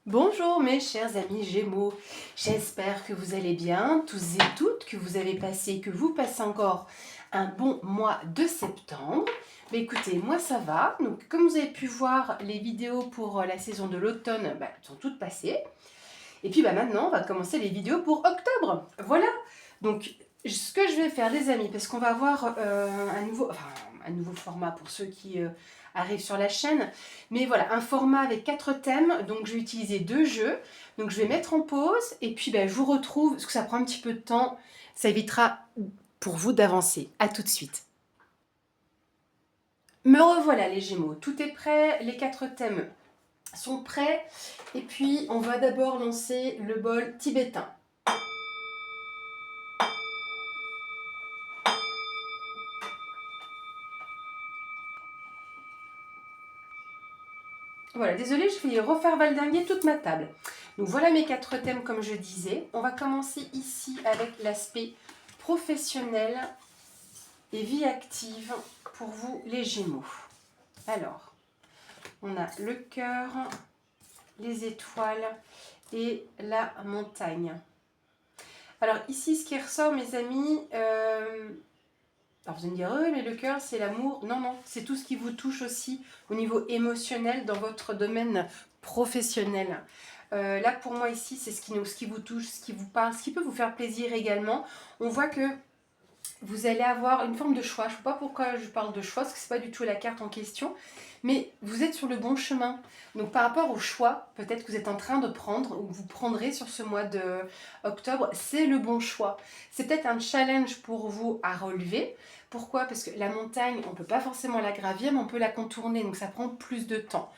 Bonjour mes chers amis Gémeaux, j'espère que vous allez bien, tous et toutes, que vous passez encore un bon mois de septembre. Mais écoutez, moi ça va, donc comme vous avez pu voir, les vidéos pour la saison de l'automne sont toutes passées. Et puis maintenant, on va commencer les vidéos pour octobre. Voilà, donc ce que je vais faire les amis, parce qu'on va avoir un nouveau format pour ceux qui arrivent sur la chaîne. Mais voilà, un format avec 4 thèmes, donc je vais utiliser 2 jeux. Donc je vais mettre en pause et puis je vous retrouve, parce que ça prend un petit peu de temps, ça évitera pour vous d'avancer. À tout de suite. Me revoilà les Gémeaux, tout est prêt, les 4 thèmes sont prêts. Et puis on va d'abord lancer le bol tibétain. Voilà, désolée, je vais refaire valdinguer toute ma table. Donc voilà mes 4 thèmes comme je disais. On va commencer ici avec l'aspect professionnel et vie active pour vous les Gémeaux. Alors, on a le cœur, les étoiles et la montagne. Alors ici, ce qui ressort mes amis, alors vous allez me dire, oui, mais le cœur, c'est l'amour. Non, non, c'est tout ce qui vous touche aussi au niveau émotionnel dans votre domaine professionnel. Là, pour moi, ici, c'est ce qui vous touche, ce qui vous parle, ce qui peut vous faire plaisir également. On voit que vous allez avoir une forme de choix. Je ne sais pas pourquoi je parle de choix, parce que ce n'est pas du tout la carte en question. Mais vous êtes sur le bon chemin. Donc par rapport au choix, peut-être que vous êtes en train de prendre, ou que vous prendrez sur ce mois d'octobre, c'est le bon choix. C'est peut-être un challenge pour vous à relever. Pourquoi? Parce que la montagne, on ne peut pas forcément la gravir, mais on peut la contourner. Donc ça prend plus de temps.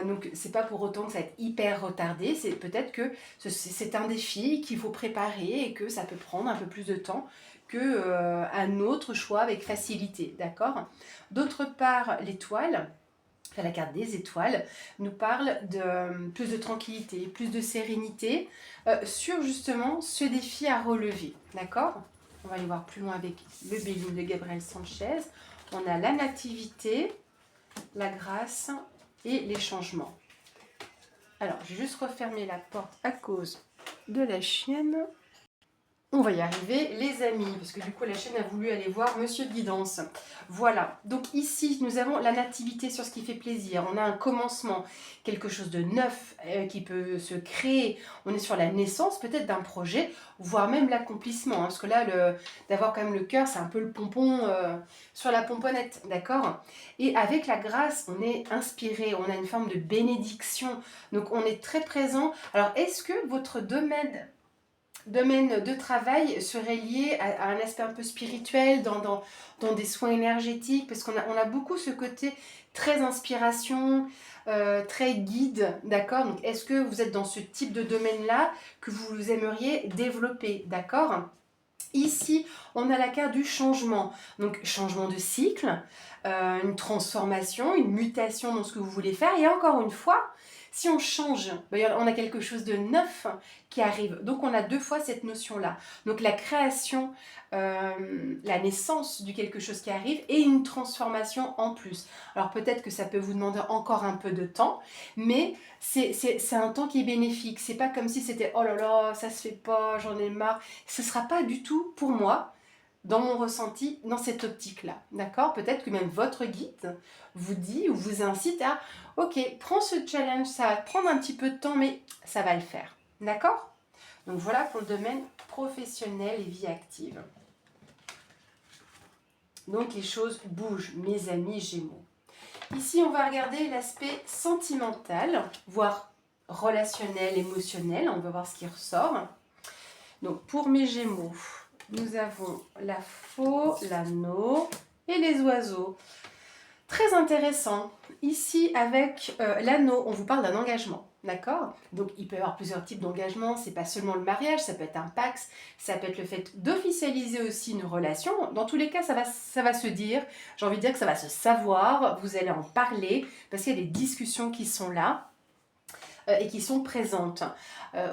Donc c'est pas pour autant que ça va être hyper retardé, c'est peut-être que c'est un défi qu'il faut préparer et que ça peut prendre un peu plus de temps qu'un autre choix avec facilité, d'accord? D'autre part, l'étoile, enfin, la carte des étoiles, nous parle de plus de tranquillité, plus de sérénité sur justement ce défi à relever, d'accord? On va aller voir plus loin avec le Béline de Gabriel Sanchez. On a la nativité, la grâce et les changements. Alors, je vais juste refermer la porte à cause de la chienne. On va y arriver, les amis, parce que du coup la chaîne a voulu aller voir Monsieur Guidance. Voilà, donc ici nous avons la nativité sur ce qui fait plaisir. On a un commencement, quelque chose de neuf qui peut se créer. On est sur la naissance peut-être d'un projet, voire même l'accomplissement. Parce que là, d'avoir quand même le cœur, c'est un peu le pompon sur la pomponnette, d'accord? Et avec la grâce, on est inspiré, on a une forme de bénédiction. Donc on est très présent. Alors est-ce que votre domaine de travail serait lié à un aspect un peu spirituel, dans des soins énergétiques, parce on a beaucoup ce côté très inspiration, très guide, d'accord? Donc est-ce que vous êtes dans ce type de domaine-là que vous aimeriez développer, d'accord? Ici, on a la carte du changement, donc changement de cycle, une transformation, une mutation dans ce que vous voulez faire, et encore une fois, si on change, on a quelque chose de neuf qui arrive. Donc on a deux fois cette notion-là. Donc la création, la naissance du quelque chose qui arrive et une transformation en plus. Alors peut-être que ça peut vous demander encore un peu de temps, mais c'est un temps qui est bénéfique. C'est pas comme si c'était oh là là, ça se fait pas, j'en ai marre. Ce sera pas du tout pour moi dans mon ressenti, dans cette optique-là, d'accord? Peut-être que même votre guide vous dit ou vous incite à ok, prends ce challenge, ça va te prendre un petit peu de temps, mais ça va le faire, d'accord? Donc voilà pour le domaine professionnel et vie active. Donc les choses bougent, mes amis Gémeaux. Ici, on va regarder l'aspect sentimental, voire relationnel, émotionnel. On va voir ce qui ressort. Donc pour mes Gémeaux, nous avons la faux, l'anneau et les oiseaux. Très intéressant. Ici, avec l'anneau, on vous parle d'un engagement. D'accord? Donc, il peut y avoir plusieurs types d'engagement. C'est pas seulement le mariage, ça peut être un pax, ça peut être le fait d'officialiser aussi une relation. Dans tous les cas, ça va se dire. J'ai envie de dire que ça va se savoir. Vous allez en parler parce qu'il y a des discussions qui sont là et qui sont présentes.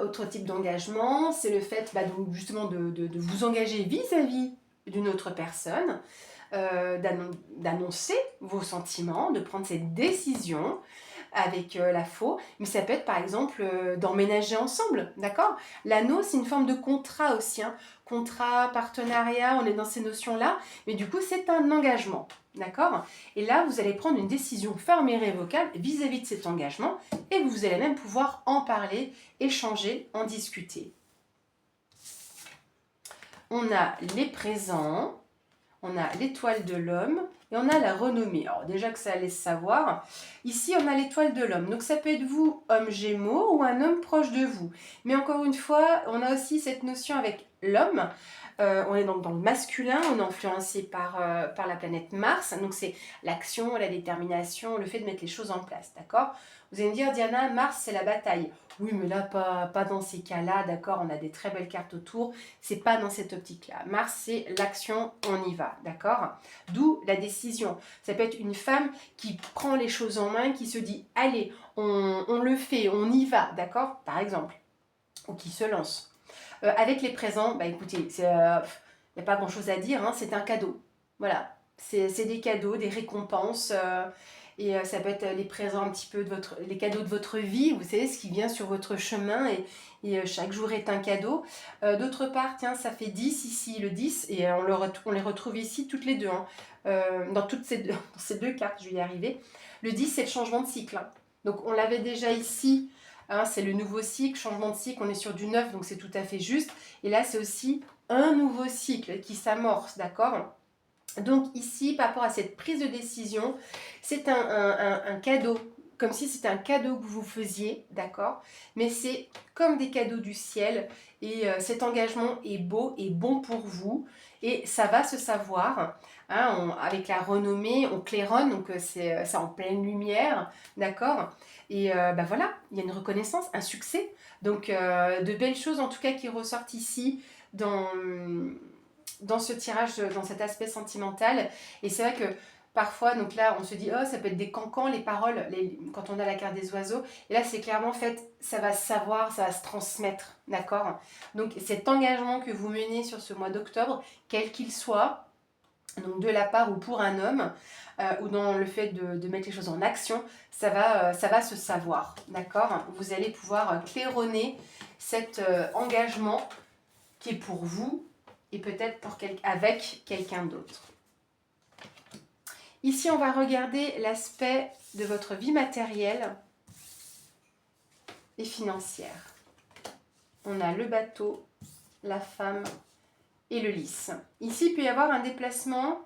Autre type d'engagement, c'est le fait donc, justement de vous engager vis-à-vis d'une autre personne, d'annoncer vos sentiments, de prendre cette décision. avec la faux, mais ça peut être par exemple d'emménager ensemble, d'accord? L'anneau, c'est une forme de contrat aussi, hein. Contrat, partenariat, on est dans ces notions-là, mais du coup, c'est un engagement, d'accord? Et là, vous allez prendre une décision ferme et irrévocable vis-à-vis de cet engagement, et vous allez même pouvoir en parler, échanger, en discuter. On a les présents, on a l'étoile de l'homme et on a la renommée. Alors déjà que ça laisse savoir, ici on a l'étoile de l'homme. Donc ça peut être vous, homme gémeaux, ou un homme proche de vous. Mais encore une fois, on a aussi cette notion avec l'homme. On est donc dans le masculin, on est influencé par la planète Mars. Donc c'est l'action, la détermination, le fait de mettre les choses en place, d'accord? Vous allez me dire, Diana, Mars c'est la bataille. Oui, mais là, pas dans ces cas-là, d'accord? On a des très belles cartes autour. C'est pas dans cette optique-là. Mars, c'est l'action, on y va, d'accord? D'où la décision. Ça peut être une femme qui prend les choses en main, qui se dit, allez, on le fait, on y va, d'accord? Par exemple. Ou qui se lance. Avec les présents, bah écoutez, il n'y a pas grand-chose à dire, hein, c'est un cadeau. Voilà, c'est des cadeaux, des récompenses. Et ça peut être les présents un petit peu les cadeaux de votre vie, vous savez, ce qui vient sur votre chemin et chaque jour est un cadeau. D'autre part, tiens, ça fait 10 ici, le 10, et on les retrouve ici toutes les deux, hein, dans ces deux cartes, je vais y arriver. Le 10, c'est le changement de cycle, hein. Donc on l'avait déjà ici, hein, c'est le nouveau cycle, changement de cycle, on est sur du 9, donc c'est tout à fait juste. Et là, c'est aussi un nouveau cycle qui s'amorce, d'accord ? Donc ici, par rapport à cette prise de décision, c'est un cadeau, comme si c'était un cadeau que vous faisiez, d'accord? Mais c'est comme des cadeaux du ciel et cet engagement est beau et bon pour vous et ça va se savoir, hein, avec la renommée, on claironne, donc c'est en pleine lumière, d'accord? Et bah voilà, il y a une reconnaissance, un succès, donc de belles choses en tout cas qui ressortent ici dans ce tirage, dans cet aspect sentimental. Et c'est vrai que parfois, donc là, on se dit, oh, ça peut être des cancans, les paroles, quand on a la carte des oiseaux. Et là, c'est clairement, en fait, ça va se savoir, ça va se transmettre, d'accord? Donc, cet engagement que vous menez sur ce mois d'octobre, quel qu'il soit, donc de la part ou pour un homme, ou dans le fait de mettre les choses en action, ça va se savoir, d'accord? Vous allez pouvoir claironner cet engagement qui est pour vous, et peut-être avec quelqu'un d'autre. Ici, on va regarder l'aspect de votre vie matérielle et financière. On a le bateau, la femme et le lys. Ici, il peut y avoir un déplacement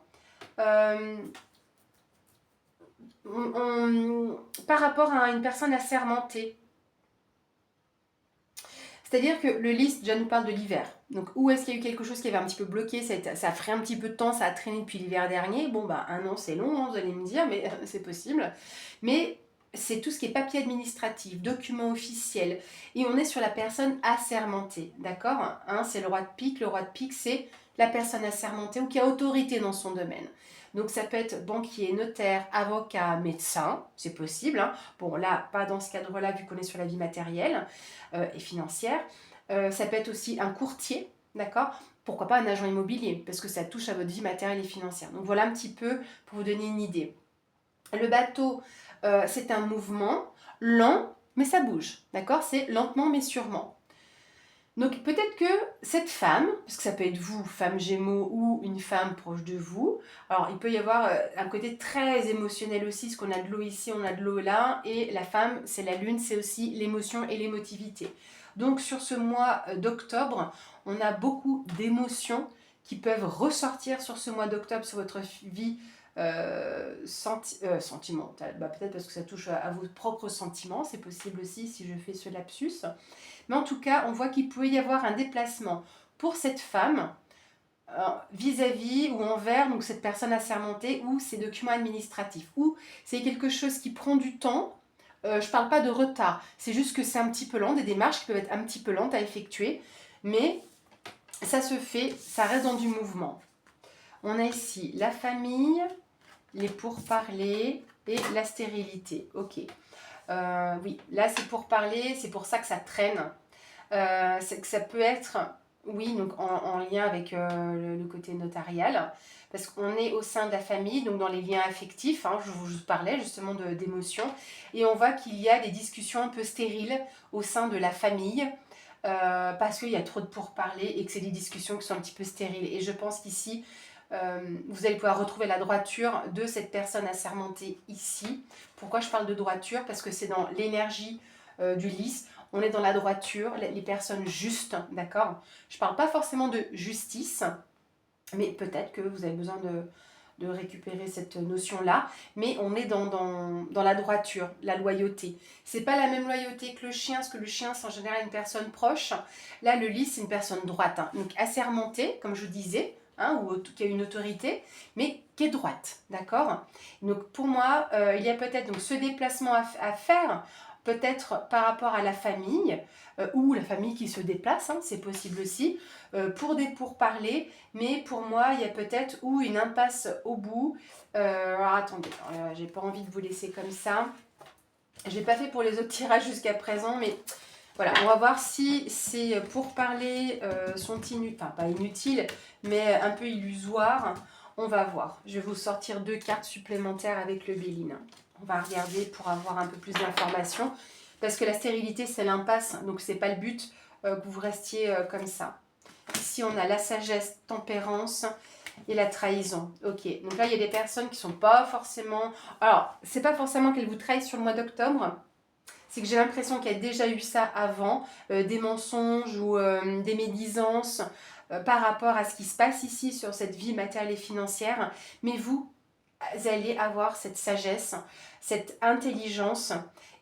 par rapport à une personne assermentée. C'est-à-dire que le lys déjà nous parle de l'hiver. Donc où est-ce qu'il y a eu quelque chose qui avait un petit peu bloqué, ça ferait un petit peu de temps, ça a traîné depuis l'hiver dernier. Bon bah un an c'est long, hein, vous allez me dire, mais c'est possible. Mais c'est tout ce qui est papier administratif, documents officiels. Et on est sur la personne assermentée, d'accord, hein, c'est le roi de pique. Le roi de pique, c'est la personne assermentée ou qui a autorité dans son domaine. Donc ça peut être banquier, notaire, avocat, médecin, c'est possible, hein. Bon là, pas dans ce cadre-là vu qu'on est sur la vie matérielle et financière. Ça peut être aussi un courtier, d'accord? Pourquoi pas un agent immobilier, parce que ça touche à votre vie matérielle et financière. Donc voilà un petit peu pour vous donner une idée. Le bateau, c'est un mouvement lent, mais ça bouge, d'accord? C'est lentement mais sûrement. Donc peut-être que cette femme, parce que ça peut être vous, femme gémeaux, ou une femme proche de vous, alors il peut y avoir un côté très émotionnel aussi, parce qu'on a de l'eau ici, on a de l'eau là, et la femme, c'est la lune, c'est aussi l'émotion et l'émotivité. Donc sur ce mois d'octobre, on a beaucoup d'émotions qui peuvent ressortir sur ce mois d'octobre, sur votre vie sentimentale. Bah, peut-être parce que ça touche à vos propres sentiments, c'est possible aussi si je fais ce lapsus. Mais en tout cas, on voit qu'il peut y avoir un déplacement pour cette femme vis-à-vis ou envers donc cette personne assermentée ou ses documents administratifs. Ou c'est quelque chose qui prend du temps. Je ne parle pas de retard, c'est juste que c'est un petit peu lent, des démarches qui peuvent être un petit peu lentes à effectuer, mais ça se fait, ça reste dans du mouvement. On a ici la famille, les pourparlers et la stérilité. Ok. Oui, là c'est pour parler, c'est pour ça que ça traîne. C'est que ça peut être Oui, donc en lien avec le côté notarial, parce qu'on est au sein de la famille, donc dans les liens affectifs, hein, je vous parlais justement d'émotions, et on voit qu'il y a des discussions un peu stériles au sein de la famille, parce qu'il y a trop de pourparlers et que c'est des discussions qui sont un petit peu stériles. Et je pense qu'ici, vous allez pouvoir retrouver la droiture de cette personne assermentée ici. Pourquoi je parle de droiture? Parce que c'est dans l'énergie du lys. On est dans la droiture, les personnes justes, d'accord? Je ne parle pas forcément de justice, mais peut-être que vous avez besoin de récupérer cette notion-là, mais on est dans la droiture, la loyauté. C'est pas la même loyauté que le chien, parce que le chien, c'est en général une personne proche. Là, le lys, c'est une personne droite, hein, donc assermentée, comme je disais, hein, ou qui a une autorité, mais qui est droite, d'accord? Donc pour moi, il y a peut-être donc ce déplacement à faire, peut-être par rapport à la famille, ou la famille qui se déplace, hein, c'est possible aussi, pour des pourparlers, mais pour moi, il y a peut-être ou une impasse au bout. Alors attendez, j'ai pas envie de vous laisser comme ça. Je l'ai pas fait pour les autres tirages jusqu'à présent, mais voilà, on va voir si ces pourparlers sont inutiles, enfin pas inutiles, mais un peu illusoires. On va voir. Je vais vous sortir 2 cartes supplémentaires avec le Béline. On va regarder pour avoir un peu plus d'informations. Parce que la stérilité, c'est l'impasse, donc c'est pas le but que vous restiez comme ça. Ici, on a la sagesse, tempérance et la trahison. Ok, donc là, il y a des personnes qui sont pas forcément... Alors, c'est pas forcément qu'elles vous trahissent sur le mois d'octobre, c'est que j'ai l'impression qu'il y a déjà eu ça avant, des mensonges ou des médisances par rapport à ce qui se passe ici sur cette vie matérielle et financière. Mais vous allez avoir cette sagesse, cette intelligence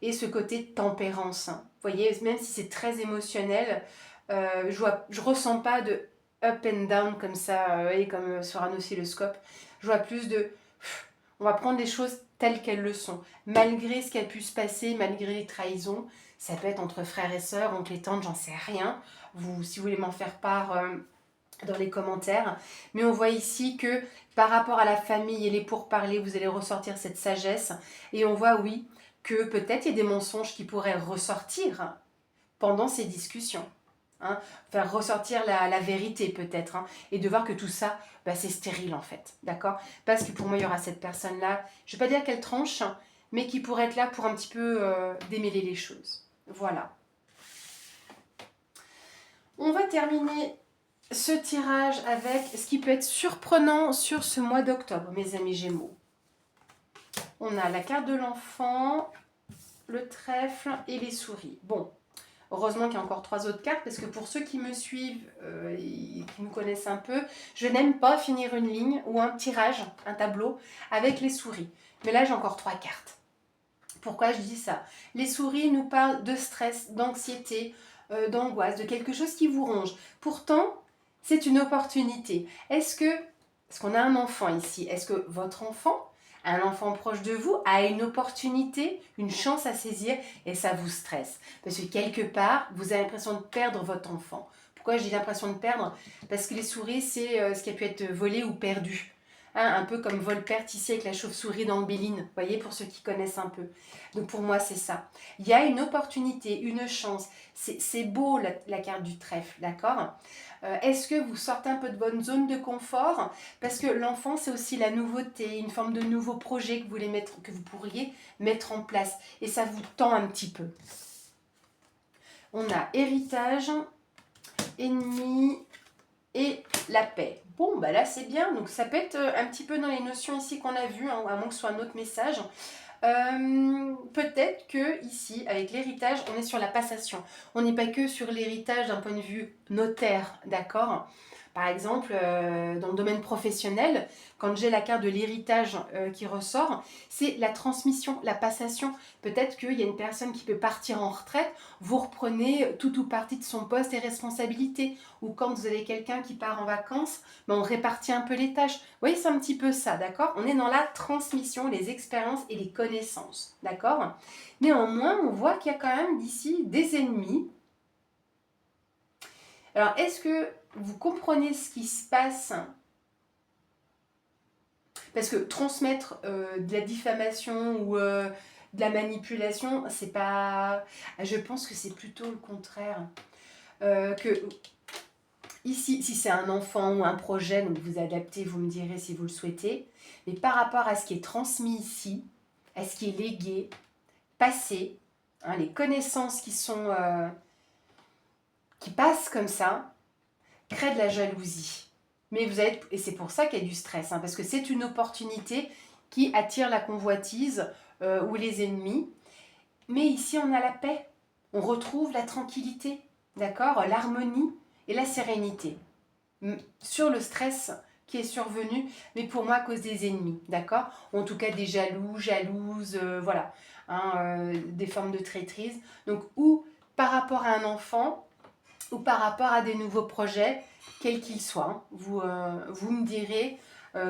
et ce côté tempérance. Vous voyez, même si c'est très émotionnel, je ressens pas de up and down comme ça, et comme sur un oscilloscope. Je vois plus de... On va prendre les choses telles qu'elles le sont. Malgré ce qui a pu se passer, malgré les trahisons, ça peut être entre frères et sœurs, oncles et tantes, j'en sais rien. Vous, si vous voulez m'en faire part dans les commentaires. Mais on voit ici que par rapport à la famille et les pourparlers, vous allez ressortir cette sagesse. Et on voit, oui, que peut-être il y a des mensonges qui pourraient ressortir pendant ces discussions. Hein, faire ressortir la vérité peut-être, hein, et de voir que tout ça, bah, c'est stérile en fait, d'accord? Parce que pour moi, il y aura cette personne-là, je ne vais pas dire qu'elle tranche, mais qui pourrait être là pour un petit peu démêler les choses. Voilà. On va terminer ce tirage avec ce qui peut être surprenant sur ce mois d'octobre, mes amis Gémeaux. On a la carte de l'enfant, le trèfle et les souris. Bon, heureusement qu'il y a encore 3 autres cartes, parce que pour ceux qui me suivent et qui me connaissent un peu, je n'aime pas finir une ligne ou un tirage, un tableau, avec les souris. Mais là, j'ai encore 3 cartes. Pourquoi je dis ça? Les souris nous parlent de stress, d'anxiété, d'angoisse, de quelque chose qui vous ronge. Pourtant, c'est une opportunité. Est-ce qu'on a un enfant ici? Est-ce que votre enfant, un enfant proche de vous, a une opportunité, une chance à saisir et ça vous stresse? Parce que quelque part, vous avez l'impression de perdre votre enfant. Pourquoi j'ai l'impression de perdre? Parce que les souris, c'est ce qui a pu être volé ou perdu. Hein, un peu comme Volperte ici avec la chauve-souris dans le Béline, vous voyez, pour ceux qui connaissent un peu. Donc pour moi, c'est ça. Il y a une opportunité, une chance. C'est beau la carte du trèfle, d'accord? Est-ce que vous sortez un peu de votre zone de confort? Parce que l'enfant, c'est aussi la nouveauté, une forme de nouveau projet que vous pourriez mettre en place. Et ça vous tend un petit peu. On a héritage, ennemi et la paix. Bon, bah là c'est bien, donc ça peut être un petit peu dans les notions ici qu'on a vues, hein, à moins que ce soit un autre message. Peut-être que ici, avec l'héritage, on est sur la passation. On n'est pas que sur l'héritage d'un point de vue notaire, d'accord? Par exemple, dans le domaine professionnel, quand j'ai la carte de l'héritage qui ressort, c'est la transmission, la passation. Peut-être qu'il y a une personne qui peut partir en retraite, vous reprenez tout ou partie de son poste et responsabilités. Ou quand vous avez quelqu'un qui part en vacances, ben on répartit un peu les tâches. Vous voyez, c'est un petit peu ça, d'accord? On est dans la transmission, les expériences et les connaissances, d'accord? Néanmoins, on voit qu'il y a quand même d'ici des ennemis. Alors, est-ce que vous comprenez ce qui se passe? Parce que transmettre de la diffamation ou de la manipulation, c'est pas... Je pense que c'est plutôt le contraire. Que Ici, si c'est un enfant ou un projet, donc vous adaptez, vous me direz si vous le souhaitez. Mais par rapport à ce qui est transmis ici, à ce qui est légué, passé, hein, les connaissances qui passent comme ça, créent de la jalousie. Mais vous êtes, et c'est pour ça qu'il y a du stress, hein, parce que c'est une opportunité qui attire la convoitise ou les ennemis. Mais ici, on a la paix, on retrouve la tranquillité, d'accord, l'harmonie et la sérénité sur le stress qui est survenu, mais pour moi à cause des ennemis, d'accord, ou en tout cas des jaloux, jalouses, voilà, hein, des formes de traîtrise. Donc, ou par rapport à un enfant, ou par rapport à des nouveaux projets, quels qu'ils soient. Hein. Vous me direz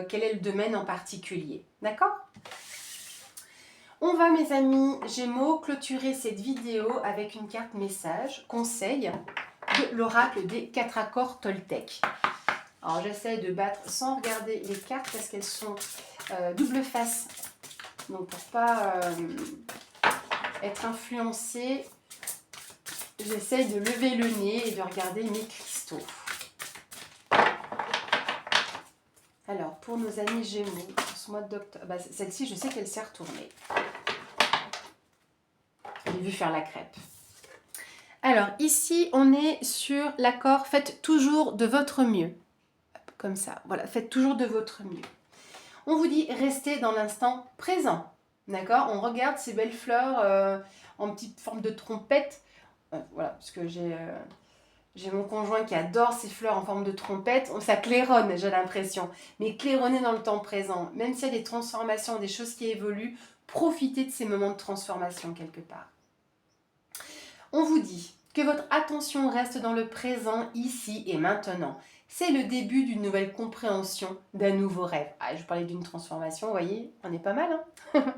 quel est le domaine en particulier. D'accord? On va, mes amis Gémeaux, clôturer cette vidéo avec une carte message, conseil de l'oracle des 4 accords Toltec. Alors, j'essaie de battre sans regarder les cartes parce qu'elles sont double face. Donc, pour pas être influencée, j'essaie de lever le nez et de regarder mes cristaux. Alors, pour nos amis Gémeaux, pour ce mois d'octobre, bah, celle-ci, je sais qu'elle s'est retournée. J'ai vu faire la crêpe. Alors, ici, on est sur l'accord « Faites toujours de votre mieux ». Comme ça, voilà, faites toujours de votre mieux. On vous dit, restez dans l'instant présent. D'accord? On regarde ces belles fleurs en petite forme de trompette. Voilà, parce que j'ai mon conjoint qui adore ces fleurs en forme de trompette. Ça claironne, j'ai l'impression. Mais claironner dans le temps présent. Même s'il y a des transformations, des choses qui évoluent, profitez de ces moments de transformation quelque part. On vous dit que votre attention reste dans le présent, ici et maintenant. C'est le début d'une nouvelle compréhension, d'un nouveau rêve. Ah, je parlais d'une transformation, vous voyez, on est pas mal, hein.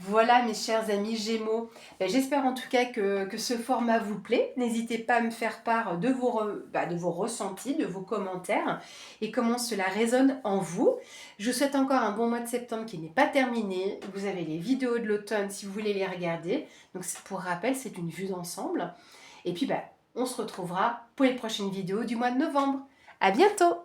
Voilà mes chers amis Gémeaux, j'espère en tout cas que ce format vous plaît. N'hésitez pas à me faire part de vos ressentis, de vos commentaires et comment cela résonne en vous. Je vous souhaite encore un bon mois de septembre qui n'est pas terminé. Vous avez les vidéos de l'automne si vous voulez les regarder. Donc pour rappel, c'est une vue d'ensemble. Et puis on se retrouvera pour les prochaines vidéos du mois de novembre. À bientôt!